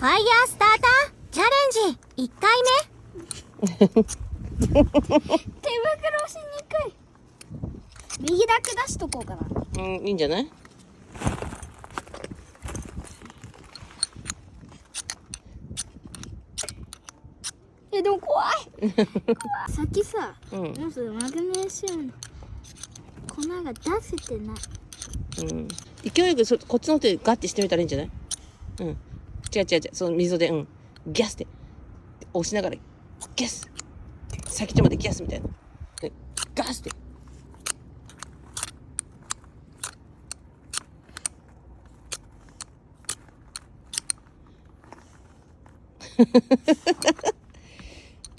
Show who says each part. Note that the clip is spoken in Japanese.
Speaker 1: ファイヤースターターチャレンジ1回目。
Speaker 2: 手袋しにくい。右だけ出しとこうかな。
Speaker 3: いいんじゃない？
Speaker 2: でも怖い。さっきさ、
Speaker 3: うん。
Speaker 2: もうそれマグネシウムの粉が出せてない。
Speaker 3: 勢いよくこっちの手ガッてしてみたらいいんじゃない？違う。その溝で、ギャスで押しながら、ギャス先っちょまでギャスみたいな。でガスで。